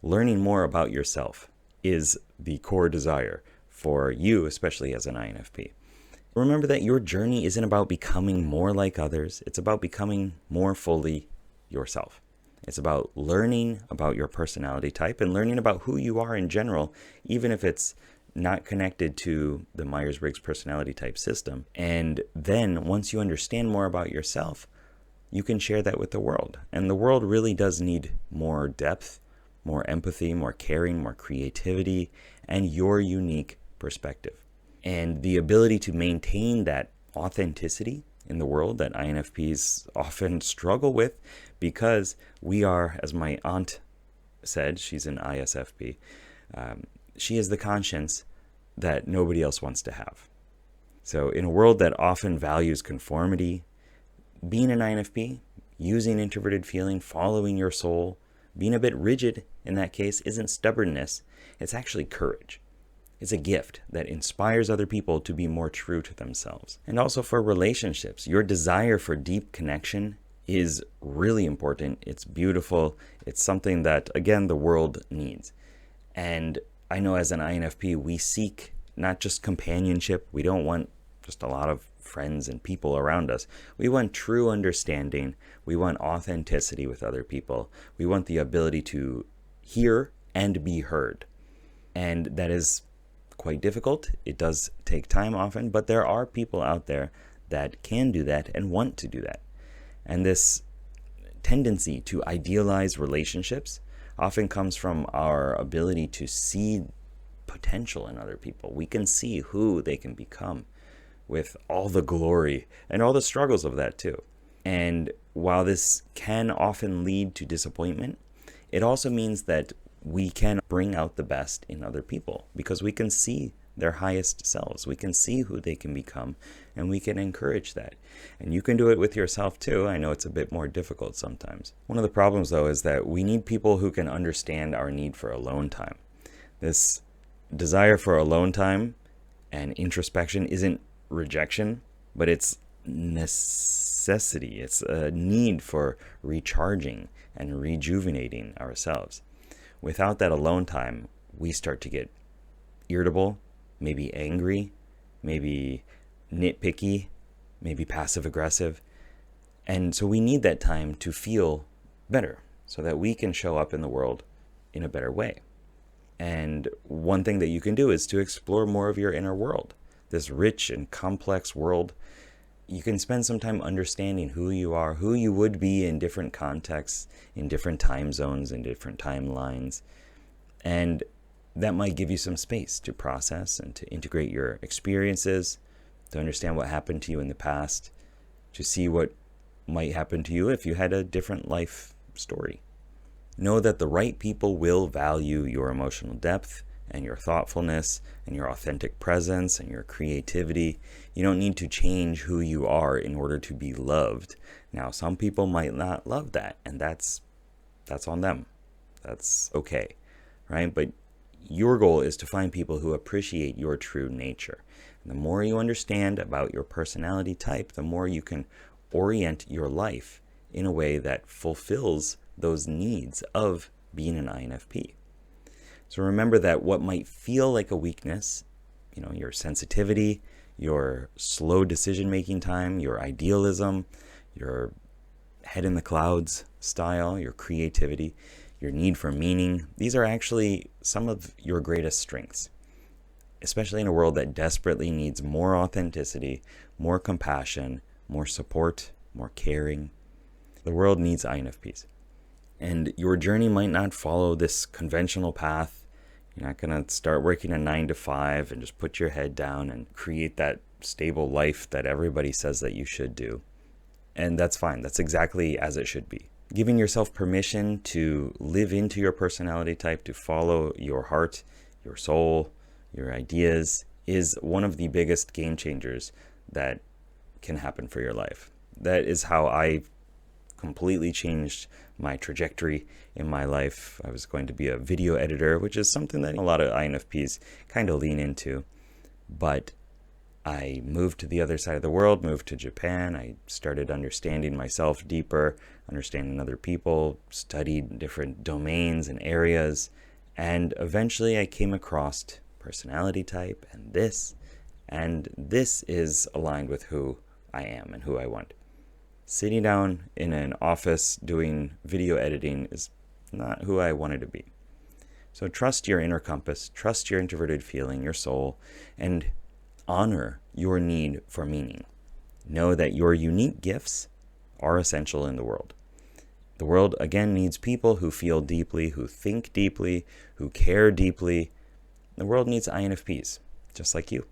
Learning more about yourself is the core desire for you, especially as an INFP. Remember that your journey isn't about becoming more like others. It's about becoming more fully yourself. It's about learning about your personality type and learning about who you are in general, even if it's not connected to the Myers-Briggs personality type system. And then once you understand more about yourself, you can share that with the world. And the world really does need more depth, more empathy, more caring, more creativity, and your unique perspective. And the ability to maintain that authenticity in the world that INFPs often struggle with, because we are, as my aunt said, she's an ISFP, she is the conscience that nobody else wants to have. So in a world that often values conformity, being an INFP, using introverted feeling, following your soul, being a bit rigid in that case isn't stubbornness, it's actually courage. It's a gift that inspires other people to be more true to themselves. And also for relationships, your desire for deep connection is really important. It's beautiful. It's something that, again, the world needs. And I know as an INFP, we seek not just companionship. We don't want just a lot of friends and people around us. We want true understanding. We want authenticity with other people. We want the ability to hear and be heard. And that is quite difficult. It does take time often, but there are people out there that can do that and want to do that. And this tendency to idealize relationships often comes from our ability to see potential in other people. We can see who they can become with all the glory and all the struggles of that too. And while this can often lead to disappointment, it also means that we can bring out the best in other people because we can see their highest selves. We can see who they can become, and we can encourage that. And you can do it with yourself too. I know it's a bit more difficult sometimes. One of the problems though is that we need people who can understand our need for alone time. This desire for alone time and introspection isn't rejection, but it's necessity. It's a need for recharging and rejuvenating ourselves. Without that alone time, we start to get irritable, maybe angry, maybe nitpicky, maybe passive aggressive. And so we need that time to feel better so that we can show up in the world in a better way. And one thing that you can do is to explore more of your inner world, this rich and complex world. You can spend some time understanding who you are, who you would be in different contexts, in different time zones, in different timelines. And that might give you some space to process and to integrate your experiences, to understand what happened to you in the past, to see what might happen to you if you had a different life story. Know that the right people will value your emotional depth and your thoughtfulness and your authentic presence and your creativity. You don't need to change who you are in order to be loved. Now, some people might not love that, and that's on them. That's okay, right? But your goal is to find people who appreciate your true nature. And the more you understand about your personality type, the more you can orient your life in a way that fulfills those needs of being an INFP. So remember that what might feel like a weakness, your sensitivity, your slow decision-making time, your idealism, your head in the clouds style, your creativity, your need for meaning, these are actually some of your greatest strengths, especially in a world that desperately needs more authenticity, more compassion, more support, more caring. The world needs INFPs. And your journey might not follow this conventional path. You're not going to start working a 9 to 5 and just put your head down and create that stable life that everybody says that you should do. And that's fine. That's exactly as it should be. Giving yourself permission to live into your personality type, to follow your heart, your soul, your ideas, is one of the biggest game changers that can happen for your life. That is how I completely changed my trajectory in my life. I was going to be a video editor, which is something that a lot of INFPs kind of lean into. But I moved to the other side of the world, moved to Japan. I started understanding myself deeper, understanding other people, studied different domains and areas, and eventually I came across personality type and this is aligned with who I am and who I want. Sitting down in an office doing video editing is not who I wanted to be. So trust your inner compass, trust your introverted feeling, your soul, and honor your need for meaning. Know that your unique gifts are essential in the world. The world, again, needs people who feel deeply, who think deeply, who care deeply. The world needs INFPs, just like you.